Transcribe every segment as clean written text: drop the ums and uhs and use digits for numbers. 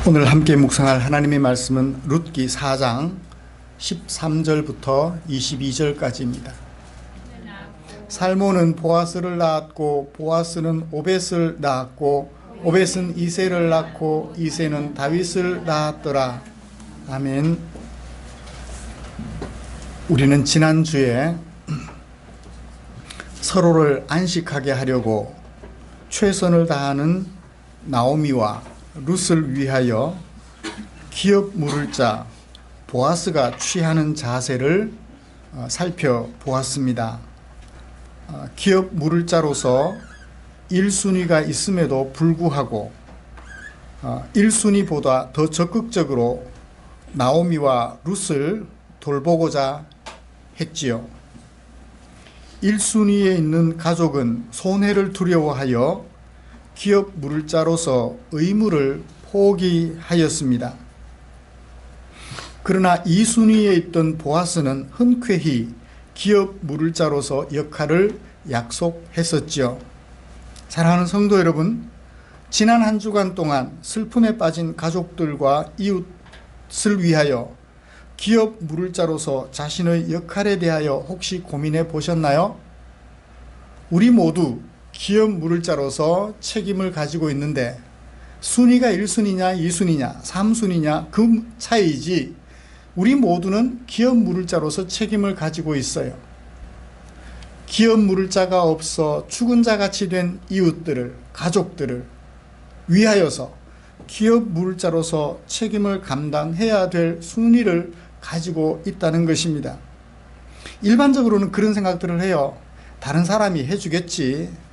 오늘 함께 묵상할 하나님의 말씀은 룻기 4장 13절부터 22절까지입니다. 살몬은 보아스를 낳았고 보아스는 오벳을 낳았고 오벳은 이새를 낳고 이새는 다윗을 낳았더라. 아멘. 우리는 지난주에 서로를 안식하게 하려고 최선을 다하는 나오미와 룻을 위하여 기업 물을 자 보아스가 취하는 자세를 살펴보았습니다. 기업 물을 자로서 1순위가 있음에도 불구하고 1순위보다 더 적극적으로 나오미와 룻을 돌보고자 했지요. 1순위에 있는 가족은 손해를 두려워하여 기업 물을 자로서 의무를 포기하였습니다. 그러나 2순위에 있던 보아스는 흔쾌히 기업 물을 자로서 역할을 약속했었죠. 사랑하는 성도 여러분, 지난 한 주간 동안 슬픔에 빠진 가족들과 이웃을 위하여 기업 물을 자로서 자신의 역할에 대하여 혹시 고민해 보셨나요? 우리 모두 기업 물을 자로서 책임을 가지고 있는데 순위가 1순위냐 2순위냐 3순위냐 그 차이지 우리 모두는 기업 물을 자로서 책임을 가지고 있어요. 기업 물을 자가 없어 죽은 자같이 된 이웃들을, 가족들을 위하여서 기업 물을 자로서 책임을 감당해야 될 순위를 가지고 있다는 것입니다. 일반적으로는 그런 생각들을 해요. 다른 사람이 해주겠지.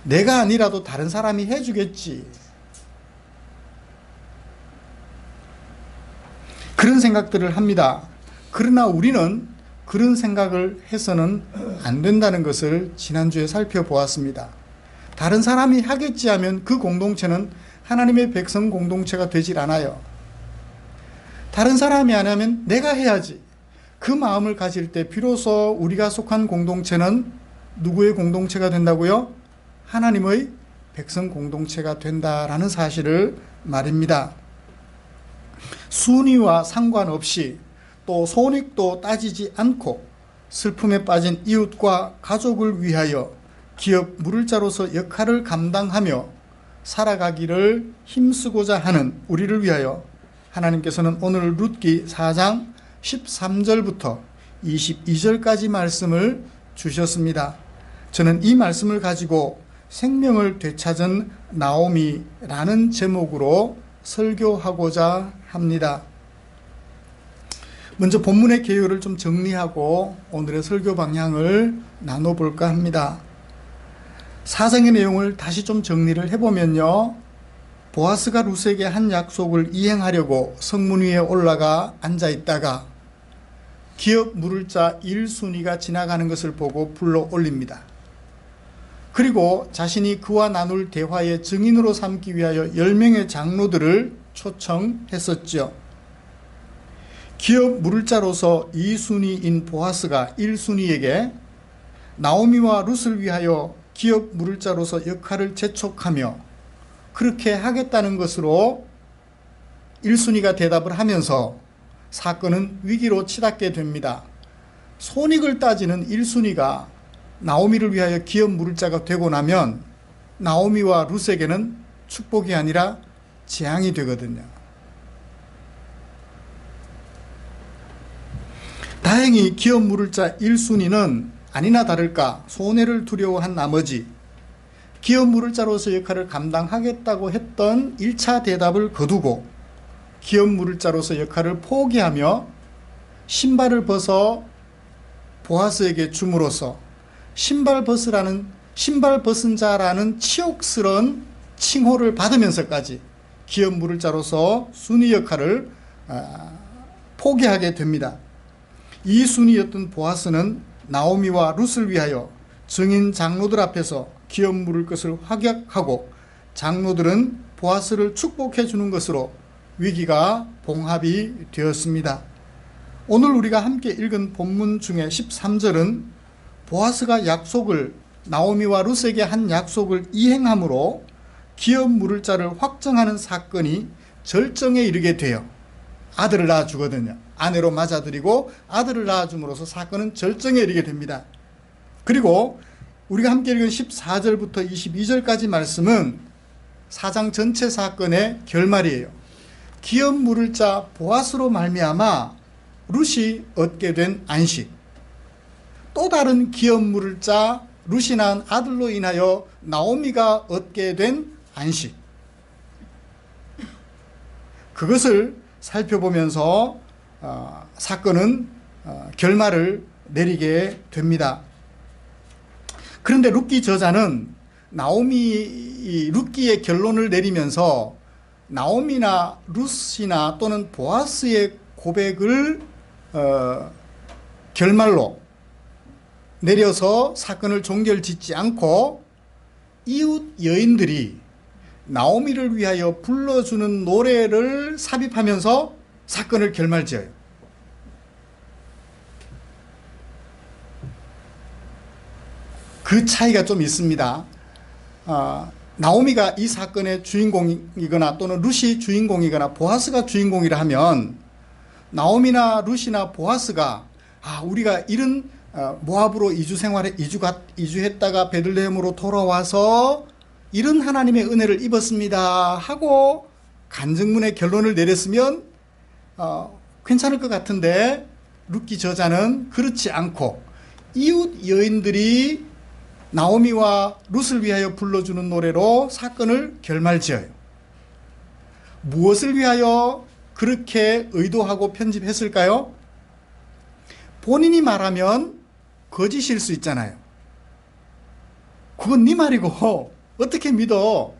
내가 아니라도 다른 사람이 해주겠지. 그런 생각들을 합니다. 그러나 우리는 그런 생각을 해서는 안 된다는 것을 지난주에 살펴보았습니다. 다른 사람이 하겠지 하면 그 공동체는 하나님의 백성 공동체가 되질 않아요. 다른 사람이 안 하면 내가 해야지. 그 마음을 가질 때 비로소 우리가 속한 공동체는 누구의 공동체가 된다고요? 하나님의 백성 공동체가 된다라는 사실을 말입니다. 순위와 상관없이 또 손익도 따지지 않고 슬픔에 빠진 이웃과 가족을 위하여 기업 물을 자로서 역할을 감당하며 살아가기를 힘쓰고자 하는 우리를 위하여 하나님께서는 오늘 룻기 4장 13절부터 22절까지 말씀을 주셨습니다. 저는 이 말씀을 가지고 생명을 되찾은 나오미라는 제목으로 설교하고자 합니다. 먼저 본문의 개요를 좀 정리하고 오늘의 설교 방향을 나눠볼까 합니다. 사장의 내용을 다시 좀 정리를 해보면요, 보아스가 룻에게 한 약속을 이행하려고 성문 위에 올라가 앉아있다가 기업 물을 자 1순위가 지나가는 것을 보고 불러 올립니다. 그리고 자신이 그와 나눌 대화의 증인으로 삼기 위하여 10명의 장로들을 초청했었죠. 기업 물을 자로서 2순위인 보아스가 1순위에게 나오미와 룻을 위하여 기업 물을 자로서 역할을 재촉하며 그렇게 하겠다는 것으로 1순위가 대답을 하면서 사건은 위기로 치닫게 됩니다. 손익을 따지는 1순위가 나오미를 위하여 기업 물을 자가 되고 나면 나오미와 룻에게는 축복이 아니라 재앙이 되거든요. 다행히 기업 물을 자 1순위는 아니나 다를까 손해를 두려워한 나머지 기업 물을 자로서 역할을 감당하겠다고 했던 1차 대답을 거두고 기업 물을 자로서 역할을 포기하며 신발을 벗어 보아스에게 줌으로써 신발 벗은 자라는 치욕스러운 칭호를 받으면서까지 기업 물을 자로서 순위 역할을 포기하게 됩니다. 이 순위였던 보아스는 나오미와 룻을 위하여 증인 장로들 앞에서 기업 물을 것을 확약하고 장로들은 보아스를 축복해 주는 것으로 위기가 봉합이 되었습니다. 오늘 우리가 함께 읽은 본문 중에 13절은 보아스가 나오미와 룻에게 한 약속을 이행함으로 기업 물을 자를 확정하는 사건이 절정에 이르게 돼요. 아들을 낳아주거든요. 아내로 맞아들이고 아들을 낳아줌으로써 사건은 절정에 이르게 됩니다. 그리고 우리가 함께 읽은 14절부터 22절까지 말씀은 사장 전체 사건의 결말이에요. 기업 물을 자 보아스로 말미암아 룻이 얻게 된 안식, 또 다른 기업 물을 자 룻이 낳은 아들로 인하여 나오미가 얻게 된 안식, 그것을 살펴보면서 사건은 결말을 내리게 됩니다. 그런데 룻기 저자는 룻기의 결론을 내리면서 나오미나 룻이나 또는 보아스의 고백을 결말로 내려서 사건을 종결짓지 않고 이웃 여인들이 나오미를 위하여 불러주는 노래를 삽입하면서 사건을 결말지어요. 그 차이가 좀 있습니다. 나오미가 이 사건의 주인공이거나 또는 룻이 주인공이거나 보아스가 주인공이라 하면 나오미나 룻이나 보아스가 우리가 이런 모압으로 이주했다가 베들레헴으로 돌아와서 이런 하나님의 은혜를 입었습니다 하고 간증문의 결론을 내렸으면 괜찮을 것 같은데, 룻기 저자는 그렇지 않고 이웃 여인들이 나오미와 룻을 위하여 불러주는 노래로 사건을 결말지어요. 무엇을 위하여 그렇게 의도하고 편집했을까요? 본인이 말하면 거짓일 수 있잖아요. 그건 네 말이고 어떻게 믿어?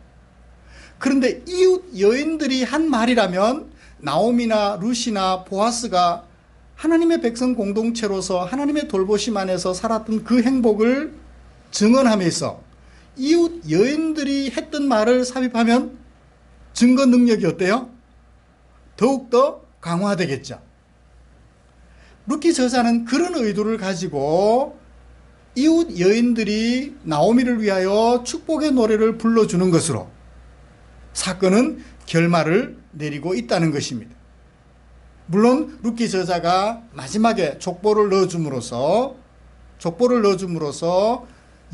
그런데 이웃 여인들이 한 말이라면 나오미나 룻이나 보아스가 하나님의 백성 공동체로서 하나님의 돌보심 안에서 살았던 그 행복을 증언하면서 이웃 여인들이 했던 말을 삽입하면 증거 능력이 어때요? 더욱더 강화되겠죠. 룻기 저자는 그런 의도를 가지고 이웃 여인들이 나오미를 위하여 축복의 노래를 불러주는 것으로 사건은 결말을 내리고 있다는 것입니다. 물론 룻기 저자가 마지막에 족보를 넣어줌으로써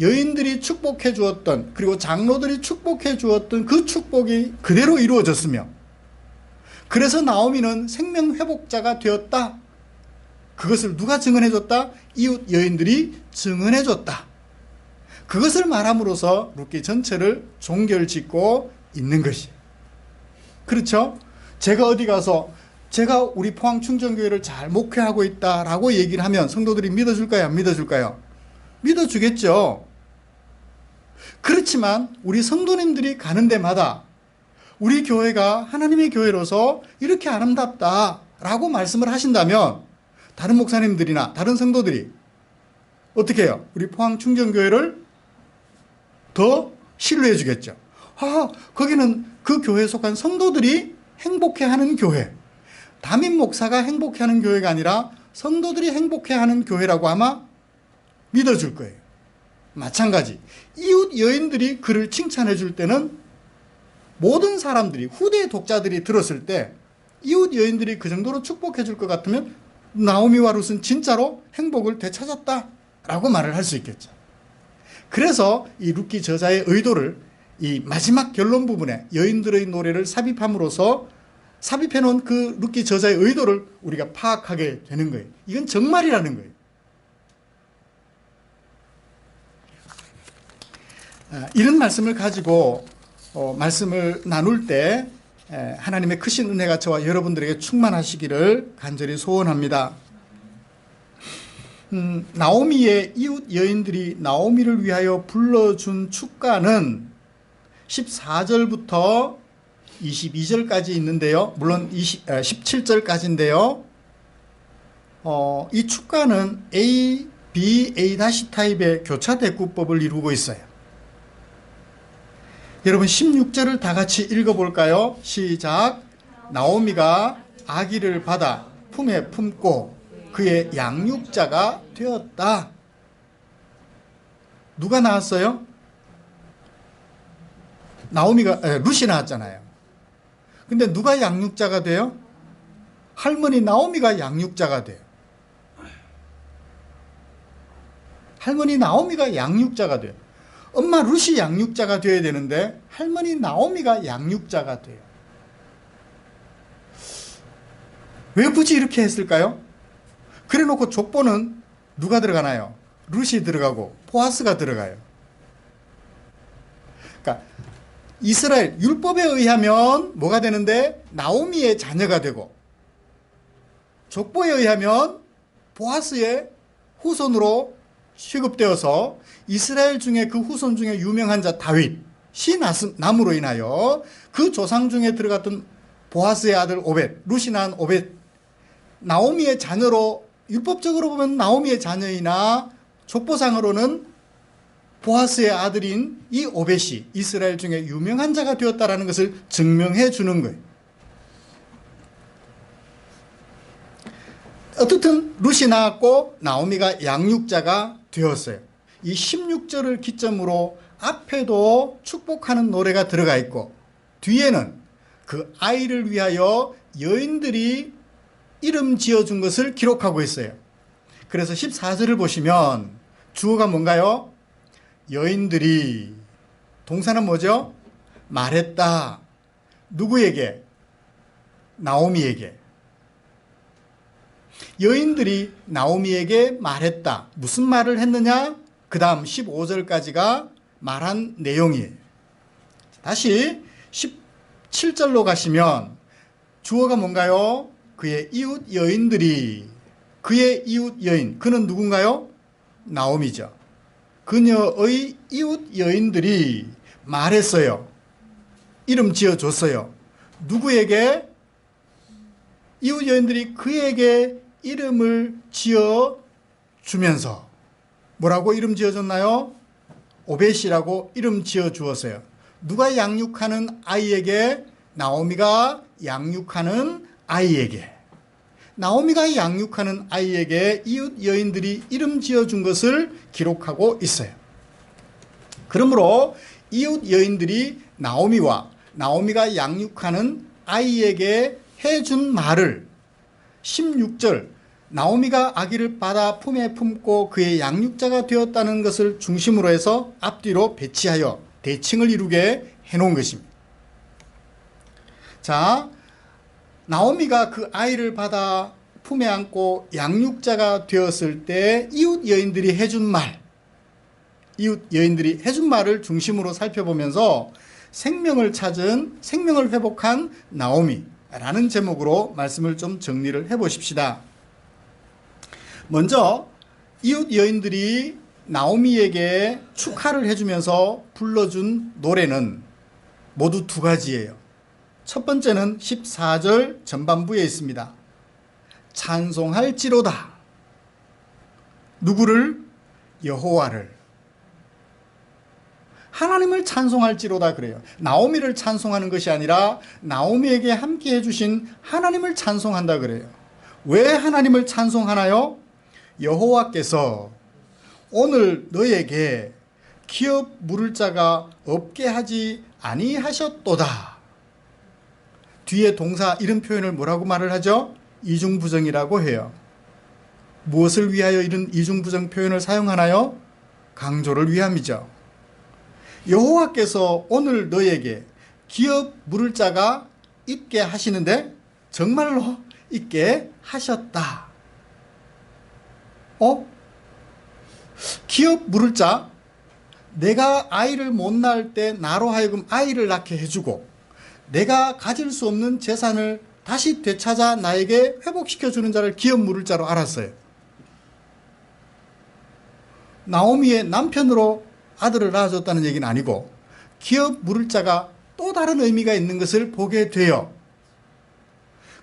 여인들이 축복해 주었던, 그리고 장로들이 축복해 주었던 그 축복이 그대로 이루어졌으며, 그래서 나오미는 생명 회복자가 되었다. 그것을 누가 증언해 줬다? 이웃 여인들이 증언해 줬다. 그것을 말함으로써 룻기 전체를 종결짓고 있는 것이. 그렇죠? 제가 어디 가서 제가 우리 포항 충정교회를 잘 목회하고 있다라고 얘기를 하면 성도들이 믿어줄까요? 안 믿어줄까요? 믿어주겠죠. 그렇지만 우리 성도님들이 가는 데마다 우리 교회가 하나님의 교회로서 이렇게 아름답다라고 말씀을 하신다면 다른 목사님들이나 다른 성도들이 어떻게 해요? 우리 포항 충정교회를 더 신뢰해 주겠죠. 거기는 그 교회에 속한 성도들이 행복해하는 교회, 담임 목사가 행복해하는 교회가 아니라 성도들이 행복해하는 교회라고 아마 믿어줄 거예요. 마찬가지 이웃 여인들이 그를 칭찬해 줄 때는 모든 사람들이, 후대 독자들이 들었을 때 이웃 여인들이 그 정도로 축복해 줄 것 같으면 나오미와 룻은 진짜로 행복을 되찾았다라고 말을 할 수 있겠죠. 그래서 이 룻기 저자의 의도를 이 마지막 결론 부분에 여인들의 노래를 삽입함으로써 삽입해 놓은 그 룻기 저자의 의도를 우리가 파악하게 되는 거예요. 이건 정말이라는 거예요. 이런 말씀을 가지고 말씀을 나눌 때 하나님의 크신 은혜가 저와 여러분들에게 충만하시기를 간절히 소원합니다. 나오미의 이웃 여인들이 나오미를 위하여 불러준 축가는 14절부터 22절까지 있는데요. 물론 17절까지인데요. 이 축가는 A, B, A' 타입의 교차 대꾸법을 이루고 있어요. 여러분 16절을 다 같이 읽어볼까요? 시작. 나오미가 아기를 받아 품에 품고 그의 양육자가 되었다. 누가 낳았어요? 룻이 낳았잖아요. 근데 누가 양육자가 돼요? 할머니 나오미가 양육자가 돼요. 할머니 나오미가 양육자가 돼요. 엄마 룻이 양육자가 되어야 되는데 할머니 나오미가 양육자가 돼요. 왜 굳이 이렇게 했을까요? 그래 놓고 족보는 누가 들어가나요? 룻이 들어가고 보아스가 들어가요. 그러니까 이스라엘 율법에 의하면 뭐가 되는데 나오미의 자녀가 되고, 족보에 의하면 보아스의 후손으로 취급되어서 이스라엘 중에 그 후손 중에 유명한 자 다윗이 남으로 인하여 그 조상 중에 들어갔던 보아스의 아들 오벳, 룻이 낳은 오벳, 나오미의 자녀로, 율법적으로 보면 나오미의 자녀이나 족보상으로는 보아스의 아들인 이 오벳이 이스라엘 중에 유명한 자가 되었다라는 것을 증명해 주는 거예요. 어떻든 룻이 낳았고 나오미가 양육자가 되었어요. 이 16절을 기점으로 앞에도 축복하는 노래가 들어가 있고 뒤에는 그 아이를 위하여 여인들이 이름 지어준 것을 기록하고 있어요. 그래서 14절을 보시면 주어가 뭔가요? 여인들이, 동사는 뭐죠? 말했다. 누구에게? 나오미에게. 여인들이 나오미에게 말했다. 무슨 말을 했느냐? 그 다음 15절까지가 말한 내용이에요. 다시 17절로 가시면 주어가 뭔가요? 그의 이웃 여인들이, 그의 이웃 여인, 그는 누군가요? 나오미죠. 그녀의 이웃 여인들이 말했어요. 이름 지어줬어요. 누구에게? 이웃 여인들이 그에게 이름을 지어주면서 뭐라고 이름 지어줬나요? 오벳이라고 이름 지어주었어요. 누가 양육하는 아이에게? 나오미가 양육하는 아이에게. 나오미가 양육하는 아이에게 이웃 여인들이 이름 지어준 것을 기록하고 있어요. 그러므로 이웃 여인들이 나오미와 나오미가 양육하는 아이에게 해준 말을 16절 나오미가 아기를 받아 품에 품고 그의 양육자가 되었다는 것을 중심으로 해서 앞뒤로 배치하여 대칭을 이루게 해놓은 것입니다. 자, 나오미가 그 아이를 받아 품에 안고 양육자가 되었을 때 이웃 여인들이 해준 말, 이웃 여인들이 해준 말을 중심으로 살펴보면서 생명을 찾은, 생명을 회복한 나오미라는 제목으로 말씀을 좀 정리를 해보십시다. 먼저 이웃 여인들이 나오미에게 축하를 해주면서 불러준 노래는 모두 두 가지예요. 첫 번째는 14절 전반부에 있습니다. 찬송할지로다. 누구를? 여호와를. 하나님을 찬송할지로다 그래요. 나오미를 찬송하는 것이 아니라 나오미에게 함께 해주신 하나님을 찬송한다 그래요. 왜 하나님을 찬송하나요? 여호와께서 오늘 너에게 기업 물을 자가 없게 하지 아니하셨도다. 뒤에 동사 이런 표현을 뭐라고 말을 하죠? 이중부정이라고 해요. 무엇을 위하여 이런 이중부정 표현을 사용하나요? 강조를 위함이죠. 여호와께서 오늘 너에게 기업 물을 자가 있게 하시는데 정말로 있게 하셨다. 기업 물을 자, 내가 아이를 못 낳을 때 나로 하여금 아이를 낳게 해주고 내가 가질 수 없는 재산을 다시 되찾아 나에게 회복시켜주는 자를 기업 물을 자로 알았어요. 나오미의 남편으로 아들을 낳아줬다는 얘기는 아니고 기업 물을 자가 또 다른 의미가 있는 것을 보게 돼요.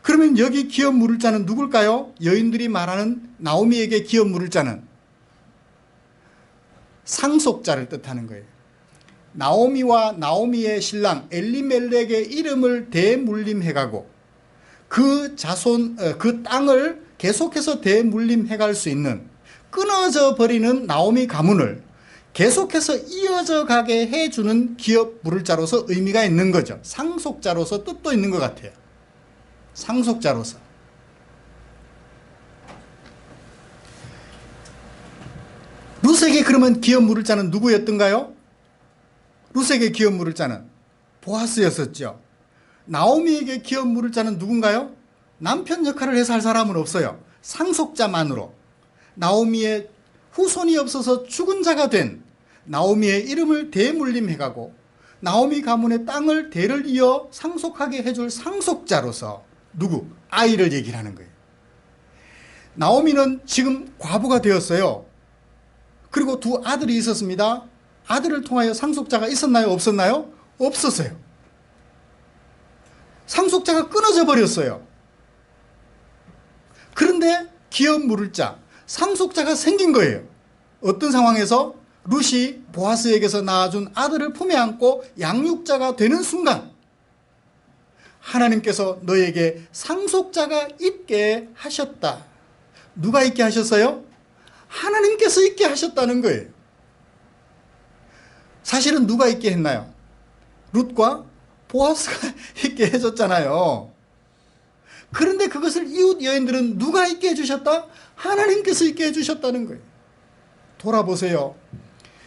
그러면 여기 기업 물을 자는 누굴까요? 여인들이 말하는 나오미에게 기업 물을 자는 상속자를 뜻하는 거예요. 나오미와 나오미의 신랑 엘리멜렉의 이름을 대물림해가고 그 자손, 그 땅을 계속해서 대물림해갈 수 있는 끊어져 버리는 나오미 가문을 계속해서 이어져 가게 해주는 기업 물을 자로서 의미가 있는 거죠. 상속자로서 뜻도 있는 것 같아요. 상속자로서. 룻에게 그러면 기업 물을 자는 누구였던가요? 룻에게 기업 물을 자는 보아스였었죠. 나오미에게 기업 물을 자는 누군가요? 남편 역할을 해서 할 사람은 없어요. 상속자만으로. 나오미의 후손이 없어서 죽은 자가 된 나오미의 이름을 대물림해가고 나오미 가문의 땅을 대를 이어 상속하게 해줄 상속자로서 누구? 아이를 얘기를 하는 거예요. 나오미는 지금 과부가 되었어요. 그리고 두 아들이 있었습니다. 아들을 통하여 상속자가 있었나요? 없었나요? 없었어요. 상속자가 끊어져 버렸어요. 그런데 기업 물을 자, 상속자가 생긴 거예요. 어떤 상황에서? 룻이 보아스에게서 낳아준 아들을 품에 안고 양육자가 되는 순간 하나님께서 너에게 상속자가 있게 하셨다. 누가 있게 하셨어요? 하나님께서 있게 하셨다는 거예요. 사실은 누가 있게 했나요? 룻과 보아스가 있게 해줬잖아요. 그런데 그것을 이웃 여인들은 누가 있게 해주셨다? 하나님께서 있게 해주셨다는 거예요. 돌아보세요.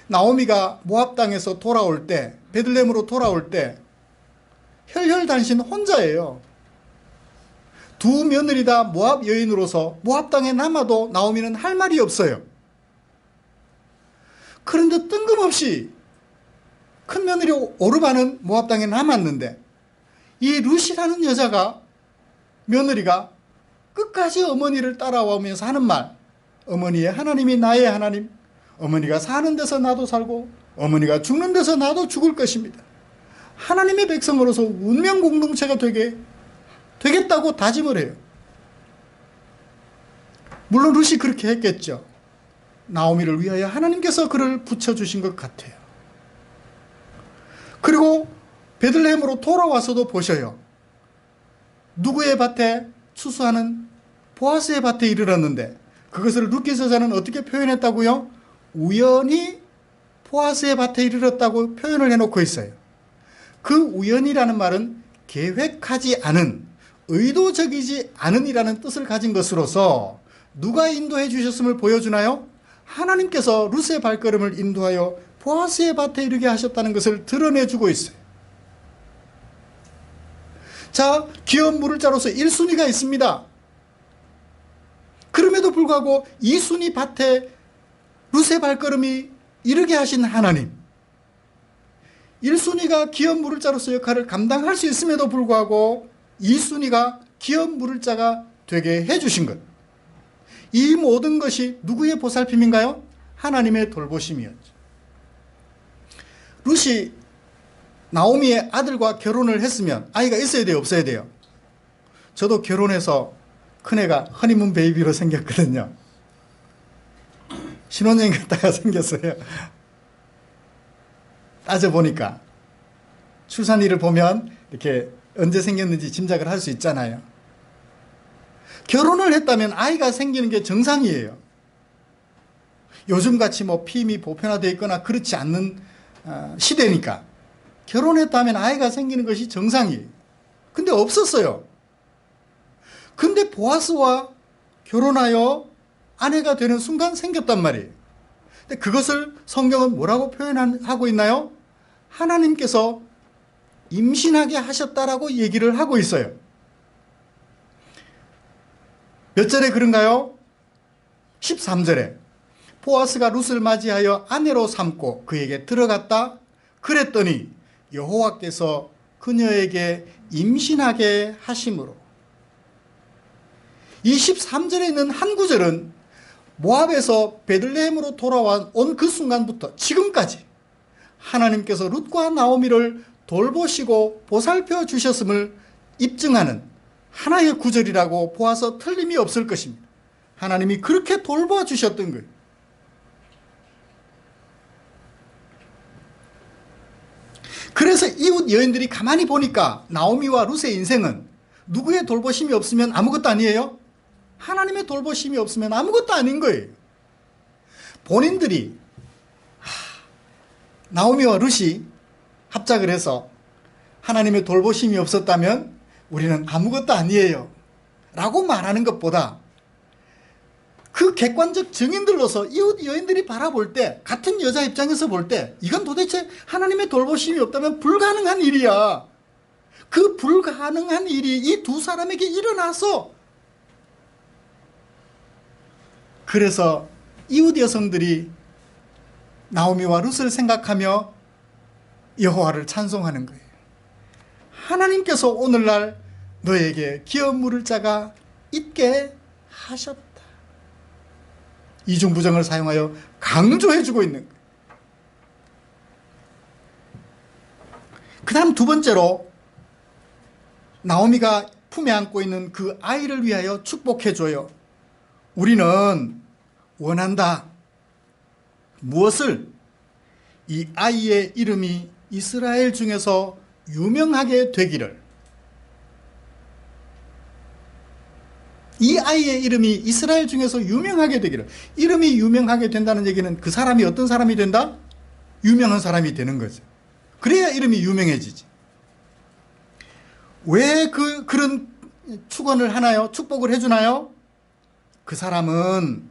나오미가 모압 땅에서 돌아올 때, 베들레헴으로 돌아올 때 혈혈단신 혼자예요. 두 며느리 다 모압 여인으로서 모압 땅에 남아도 나오미는 할 말이 없어요. 그런데 뜬금없이 큰 며느리 오르바는 모압 땅에 남았는데 이 룻이라는 여자가, 며느리가 끝까지 어머니를 따라오면서 하는 말, 어머니의 하나님이 나의 하나님, 어머니가 사는 데서 나도 살고 어머니가 죽는 데서 나도 죽을 것입니다. 하나님의 백성으로서 운명 공동체가 되겠다고 다짐을 해요. 물론 룻이 그렇게 했겠죠. 나오미를 위하여 하나님께서 그를 붙여주신 것 같아요. 그리고 베들레헴으로 돌아와서도 보셔요. 누구의 밭에? 추수하는 보아스의 밭에 이르렀는데 그것을 룻 기서자는 어떻게 표현했다고요? 우연히 보아스의 밭에 이르렀다고 표현을 해놓고 있어요. 그 우연이라는 말은 계획하지 않은, 의도적이지 않은이라는 뜻을 가진 것으로서 누가 인도해 주셨음을 보여주나요? 하나님께서 룻의 발걸음을 인도하여 보아스의 밭에 이르게 하셨다는 것을 드러내주고 있어요. 자, 기업 물을 자로서 1순위가 있습니다. 그럼에도 불구하고 2순위 밭에 룻의 발걸음이 이르게 하신 하나님, 1순위가 기업 물을 자로서 역할을 감당할 수 있음에도 불구하고 2순위가 기업 물을 자가 되게 해주신 것, 이 모든 것이 누구의 보살핌인가요? 하나님의 돌보심이었죠. 룻이 나오미의 아들과 결혼을 했으면 아이가 있어야 돼요, 없어야 돼요? 저도 결혼해서 큰애가 허니문 베이비로 생겼거든요. 신혼여행 갔다가 생겼어요. 따져보니까 출산일을 보면 이렇게 언제 생겼는지 짐작을 할 수 있잖아요. 결혼을 했다면 아이가 생기는 게 정상이에요. 요즘같이 뭐 피임이 보편화되어 있거나 그렇지 않는 시대니까 결혼했다면 아이가 생기는 것이 정상이에요. 근데 없었어요. 근데 보아스와 결혼하여 아내가 되는 순간 생겼단 말이에요. 근데 그것을 성경은 뭐라고 표현하고 있나요? 하나님께서 임신하게 하셨다라고 얘기를 하고 있어요. 몇 절에 그런가요? 13절에 보아스가 룻을 맞이하여 아내로 삼고 그에게 들어갔다. 그랬더니 여호와께서 그녀에게 임신하게 하심으로. 이 13절에 있는 한 구절은 모압에서 베들레헴으로 돌아온 그 순간부터 지금까지 하나님께서 룻과 나오미를 돌보시고 보살펴 주셨음을 입증하는 하나의 구절이라고 보아서 틀림이 없을 것입니다. 하나님이 그렇게 돌봐 주셨던 거예요. 그래서 이웃 여인들이 가만히 보니까 나오미와 룻의 인생은 누구의 돌보심이 없으면 아무것도 아니에요? 하나님의 돌보심이 없으면 아무것도 아닌 거예요. 본인들이 나오미와 룻이 합작을 해서 하나님의 돌보심이 없었다면 우리는 아무것도 아니에요 라고 말하는 것보다 그 객관적 증인들로서 이웃 여인들이 바라볼 때, 같은 여자 입장에서 볼 때 이건 도대체 하나님의 돌보심이 없다면 불가능한 일이야. 그 불가능한 일이 이 두 사람에게 일어나서, 그래서 이웃 여성들이 나오미와 룻을 생각하며 여호와를 찬송하는 거예요. 하나님께서 오늘날 너에게 기업 물을 자가 있게 하셨다. 이중부정을 사용하여 강조해주고 있는 거예요. 그 다음 두 번째로 나오미가 품에 안고 있는 그 아이를 위하여 축복해줘요. 우리는 원한다. 무엇을? 이 아이의 이름이 이스라엘 중에서 유명하게 되기를. 이 아이의 이름이 이스라엘 중에서 유명하게 되기를. 이름이 유명하게 된다는 얘기는 그 사람이 어떤 사람이 된다? 유명한 사람이 되는 거죠. 그래야 이름이 유명해지지. 왜 그런 축원을 하나요? 축복을 해주나요? 그 사람은,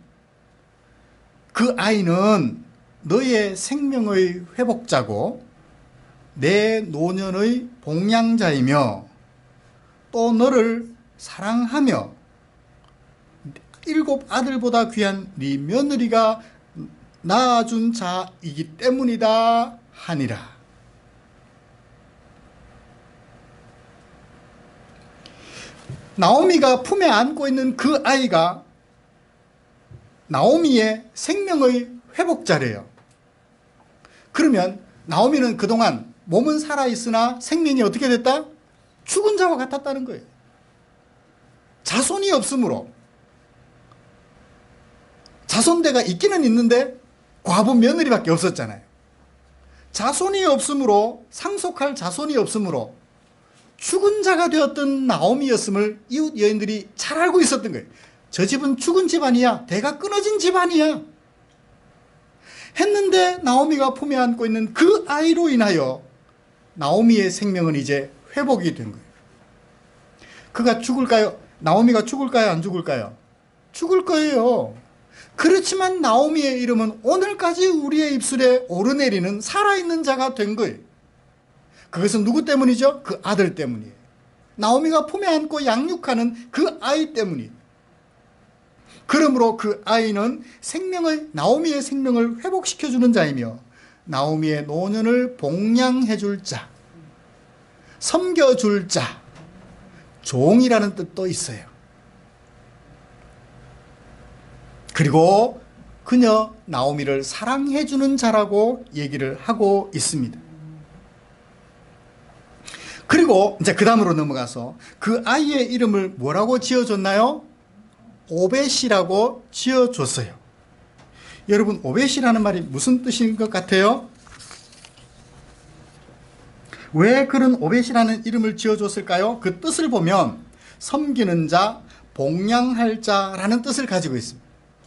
그 아이는 너의 생명의 회복자고 내 노년의 복량자이며 또 너를 사랑하며 7 아들보다 귀한 네 며느리가 낳아준 자이기 때문이다 하니라. 나오미가 품에 안고 있는 그 아이가 나오미의 생명의 회복자래요. 그러면 나오미는 그동안 몸은 살아있으나 생명이 어떻게 됐다? 죽은 자와 같았다는 거예요. 자손이 없으므로. 자손대가 있기는 있는데 과부 며느리밖에 없었잖아요. 자손이 없으므로, 상속할 자손이 없으므로 죽은 자가 되었던 나오미였음을 이웃 여인들이 잘 알고 있었던 거예요. 저 집은 죽은 집안이야. 대가 끊어진 집안이야. 했는데 나오미가 품에 안고 있는 그 아이로 인하여 나오미의 생명은 이제 회복이 된 거예요. 그가 죽을까요? 나오미가 죽을까요? 안 죽을까요? 죽을 거예요. 그렇지만 나오미의 이름은 오늘까지 우리의 입술에 오르내리는 살아있는 자가 된 거예요. 그것은 누구 때문이죠? 그 아들 때문이에요. 나오미가 품에 안고 양육하는 그 아이 때문이에요. 그러므로 그 아이는 나오미의 생명을 회복시켜주는 자이며 나오미의 노년을 복량해줄 자, 섬겨줄 자, 종이라는 뜻도 있어요. 그리고 그녀 나오미를 사랑해주는 자라고 얘기를 하고 있습니다. 그리고 이제 그 다음으로 넘어가서 그 아이의 이름을 뭐라고 지어줬나요? 오벳이라고 지어줬어요. 여러분, 오벳이라는 말이 무슨 뜻인 것 같아요? 왜 그런 오벳이라는 이름을 지어줬을까요? 그 뜻을 보면 섬기는 자, 복량할 자라는 뜻을 가지고 있습니다.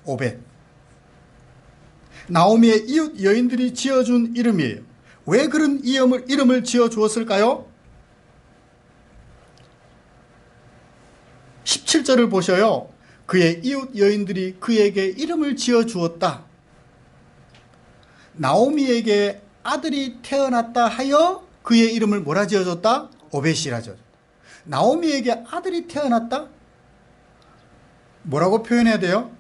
오벳. 나오미의 이웃 여인들이 지어준 이름이에요. 왜 그런 이름을 지어주었을까요? 17절을 보셔요. 그의 이웃 여인들이 그에게 이름을 지어주었다. 나오미에게 아들이 태어났다 하여 그의 이름을 뭐라 지어줬다? 오벳이라 지어줬다. 나오미에게 아들이 태어났다? 뭐라고 표현해야 돼요?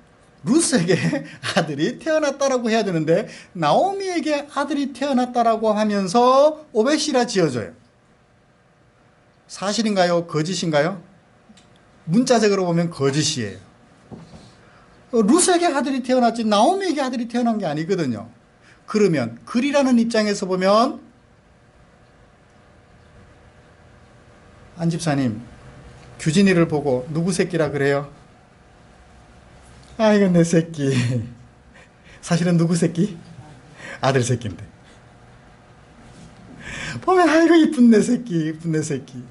룻에게 아들이 태어났다라고 해야 되는데 나오미에게 아들이 태어났다라고 하면서 오벳이라 지어줘요. 사실인가요? 거짓인가요? 문자적으로 보면 거짓이에요. 룻에게 아들이 태어났지 나오미에게 아들이 태어난 게 아니거든요. 그러면 글이라는 입장에서 보면 안 집사님, 규진이를 보고 누구 새끼라 그래요? 아, 이건 내 새끼. 사실은 누구 새끼? 아들 새끼인데. 보면 아이고 이쁜 내 새끼, 이쁜 내 새끼.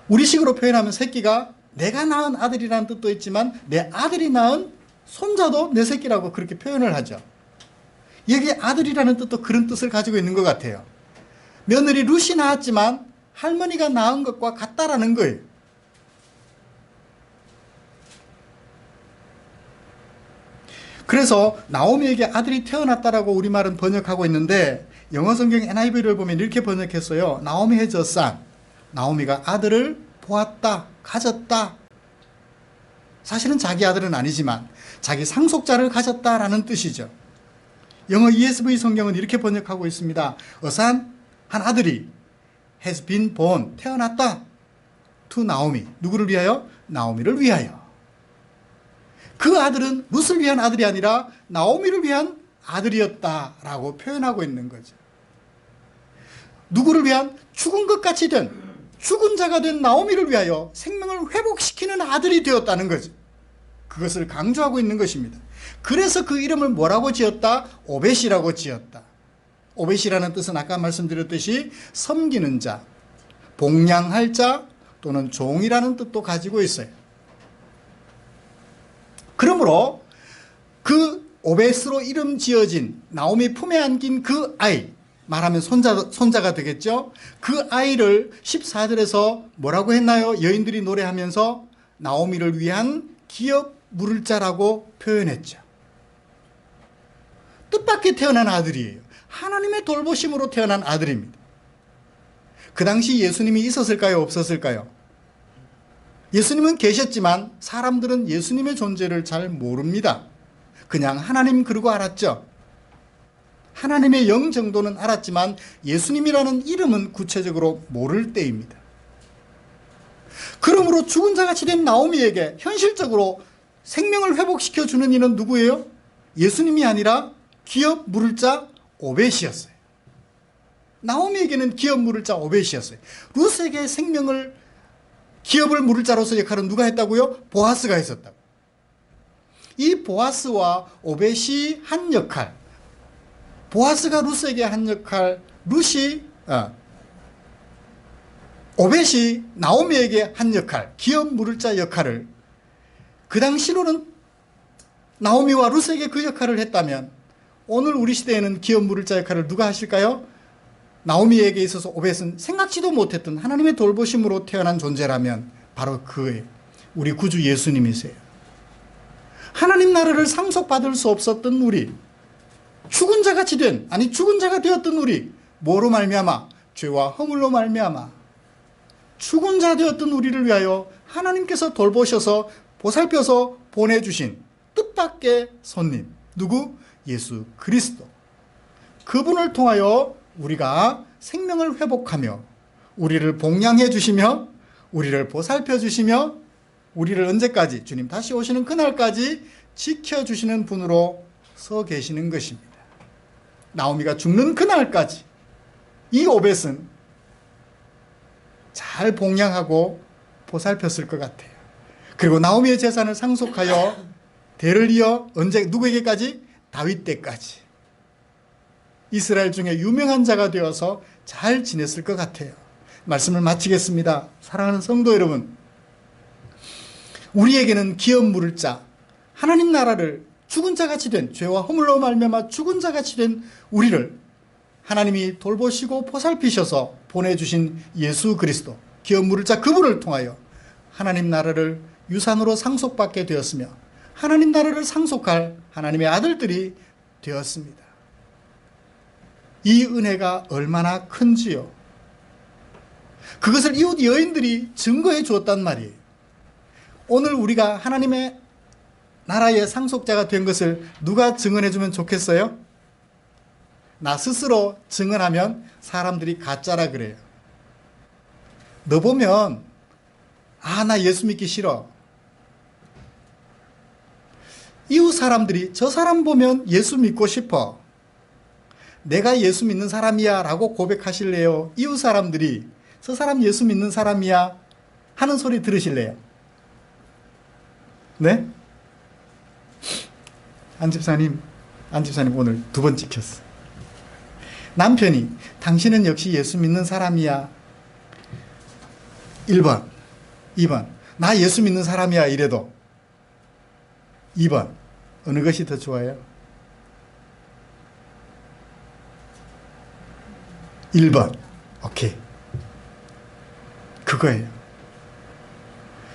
우리식으로 표현하면 새끼가 내가 낳은 아들이라는 뜻도 있지만 내 아들이 낳은 손자도 내 새끼라고 그렇게 표현을 하죠. 여기 아들이라는 뜻도 그런 뜻을 가지고 있는 것 같아요. 며느리 룻이 낳았지만 할머니가 낳은 것과 같다라는 거예요. 그래서 나오미에게 아들이 태어났다라고 우리말은 번역하고 있는데 영어 성경 NIV를 보면 이렇게 번역했어요. 나오미 has a son. 나오미가 아들을 보았다, 가졌다. 사실은 자기 아들은 아니지만 자기 상속자를 가졌다라는 뜻이죠. 영어 ESV 성경은 이렇게 번역하고 있습니다. A son, 한 아들이 has been born, 태어났다. to 나오미. 누구를 위하여? 나오미를 위하여. 그 아들은 룻을 위한 아들이 아니라 나오미를 위한 아들이었다라고 표현하고 있는 거죠. 누구를 위한? 죽은 것 같이 된, 죽은 자가 된 나오미를 위하여 생명을 회복시키는 아들이 되었다는 거죠. 그것을 강조하고 있는 것입니다. 그래서 그 이름을 뭐라고 지었다? 오벳이라고 지었다. 오벳이라는 뜻은 아까 말씀드렸듯이 섬기는 자, 복량할 자 또는 종이라는 뜻도 가지고 있어요. 그러므로 그 오벳으로 이름 지어진 나오미 품에 안긴 그 아이, 말하면 손자가 되겠죠. 그 아이를 14절에서 뭐라고 했나요? 여인들이 노래하면서 나오미를 위한 기업 물을 자라고 표현했죠. 뜻밖의 태어난 아들이에요. 하나님의 돌보심으로 태어난 아들입니다. 그 당시 예수님이 있었을까요? 없었을까요? 예수님은 계셨지만 사람들은 예수님의 존재를 잘 모릅니다. 그냥 하나님 그러고 알았죠. 하나님의 영 정도는 알았지만 예수님이라는 이름은 구체적으로 모를 때입니다. 그러므로 죽은 자같이 된 나오미에게 현실적으로 생명을 회복시켜주는 이는 누구예요? 예수님이 아니라 기업 물을 자 오벳이었어요. 나오미에게는 기업 물을 자 오벳이었어요. 룻에게 기업을 물을 자로서 역할은 누가 했다고요? 보아스가 했었다고. 이 보아스와 오벳이 한 역할, 보아스가 룻에게 한 역할, 오벳이 나오미에게 한 역할, 기업 물을 자 역할을 그 당시로는 나오미와 룻에게 그 역할을 했다면 오늘 우리 시대에는 기업 물을 자 역할을 누가 하실까요? 나오미에게 있어서 오벳은 생각지도 못했던 하나님의 돌보심으로 태어난 존재라면 바로 그의 우리 구주 예수님이세요. 하나님 나라를 상속받을 수 없었던 우리, 죽은 자같이 죽은 자가 되었던 우리, 뭐로 말미암아? 죄와 허물로 말미암아 죽은 자 되었던 우리를 위하여 하나님께서 돌보셔서 보살펴서 보내주신 뜻밖의 손님, 누구? 예수 그리스도. 그분을 통하여 우리가 생명을 회복하며 우리를 복양해 주시며 우리를 보살펴 주시며 우리를 언제까지? 주님 다시 오시는 그날까지 지켜주시는 분으로 서 계시는 것입니다. 나오미가 죽는 그날까지 이 오벳은 잘 복양하고 보살폈을 것 같아요. 그리고 나오미의 재산을 상속하여 대를 이어 누구에게까지? 다윗 때까지 이스라엘 중에 유명한 자가 되어서 잘 지냈을 것 같아요. 말씀을 마치겠습니다. 사랑하는 성도 여러분, 우리에게는 기업 물을 자, 하나님 나라를 죽은 자같이 된, 죄와 허물로 말미암아 죽은 자같이 된 우리를 하나님이 돌보시고 보살피셔서 보내주신 예수 그리스도, 기업 물을 자 그분을 통하여 하나님 나라를 유산으로 상속받게 되었으며 하나님 나라를 상속할 하나님의 아들들이 되었습니다. 이 은혜가 얼마나 큰지요. 그것을 이웃 여인들이 증거해 주었단 말이에요. 오늘 우리가 하나님의 나라의 상속자가 된 것을 누가 증언해 주면 좋겠어요? 나 스스로 증언하면 사람들이 가짜라 그래요. 너 보면 나 예수 믿기 싫어. 이웃 사람들이 저 사람 보면 예수 믿고 싶어. 내가 예수 믿는 사람이야 라고 고백하실래요? 이웃 사람들이 저 사람 예수 믿는 사람이야 하는 소리 들으실래요? 네? 안 집사님 오늘 2번 찍혔어. 남편이 당신은 역시 예수 믿는 사람이야. 1번, 2번. 나 예수 믿는 사람이야 이래도 2번. 어느 것이 더 좋아요? 1번. 오케이. 그거예요.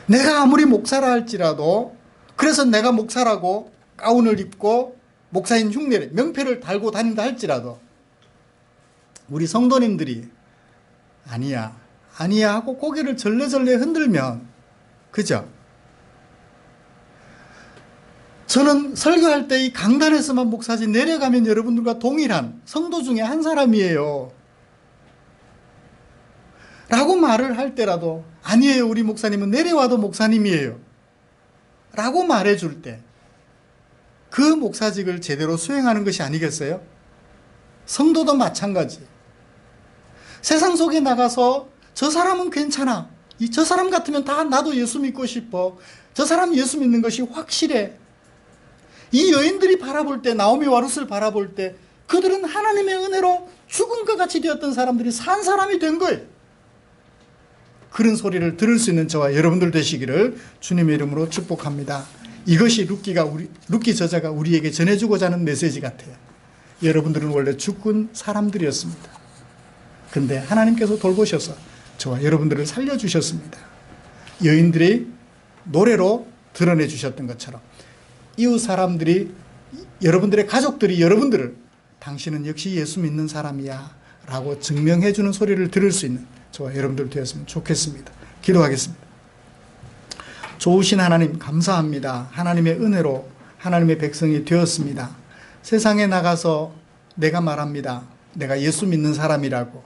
내가 아무리 목사라 할지라도, 그래서 내가 목사라고 가운을 입고 목사인 흉내를, 명패를 달고 다닌다 할지라도 우리 성도님들이 아니야 하고 고개를 절레절레 흔들면, 그죠? 저는 설교할 때 이 강단에서만 목사지 내려가면 여러분들과 동일한 성도 중에 한 사람이에요 라고 말을 할 때라도, 아니에요, 우리 목사님은 내려와도 목사님이에요 라고 말해줄 때 그 목사직을 제대로 수행하는 것이 아니겠어요? 성도도 마찬가지. 세상 속에 나가서 저 사람은 괜찮아, 저 사람 같으면 다 나도 예수 믿고 싶어, 저 사람 예수 믿는 것이 확실해, 이 여인들이 바라볼 때, 나오미와 룻을 바라볼 때 그들은 하나님의 은혜로 죽은 것 같이 되었던 사람들이 산 사람이 된 거예요. 그런 소리를 들을 수 있는 저와 여러분들 되시기를 주님의 이름으로 축복합니다. 이것이 룻기 저자가 우리에게 전해주고자 하는 메시지 같아요. 여러분들은 원래 죽은 사람들이었습니다. 근데 하나님께서 돌보셔서 저와 여러분들을 살려주셨습니다. 여인들이 노래로 드러내 주셨던 것처럼 이웃 사람들이, 여러분들의 가족들이 여러분들을 당신은 역시 예수 믿는 사람이야 라고 증명해 주는 소리를 들을 수 있는 저와 여러분들 되었으면 좋겠습니다. 기도하겠습니다. 좋으신 하나님 감사합니다. 하나님의 은혜로 하나님의 백성이 되었습니다. 세상에 나가서 내가 말합니다. 내가 예수 믿는 사람이라고.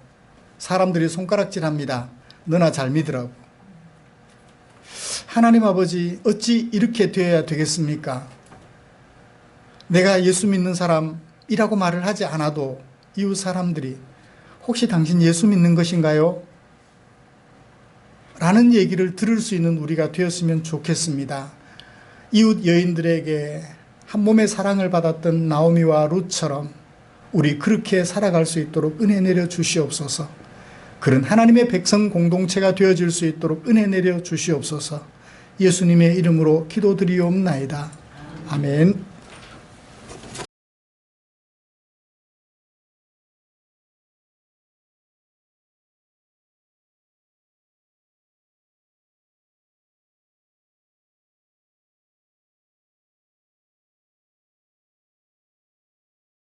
사람들이 손가락질합니다. 너나 잘 믿으라고. 하나님 아버지, 어찌 이렇게 되어야 되겠습니까? 내가 예수 믿는 사람이라고 말을 하지 않아도 이웃 사람들이 혹시 당신 예수 믿는 것인가요? 라는 얘기를 들을 수 있는 우리가 되었으면 좋겠습니다. 이웃 여인들에게 한 몸의 사랑을 받았던 나오미와 룻처럼 우리 그렇게 살아갈 수 있도록 은혜 내려 주시옵소서. 그런 하나님의 백성 공동체가 되어질 수 있도록 은혜 내려 주시옵소서. 예수님의 이름으로 기도드리옵나이다. 아멘.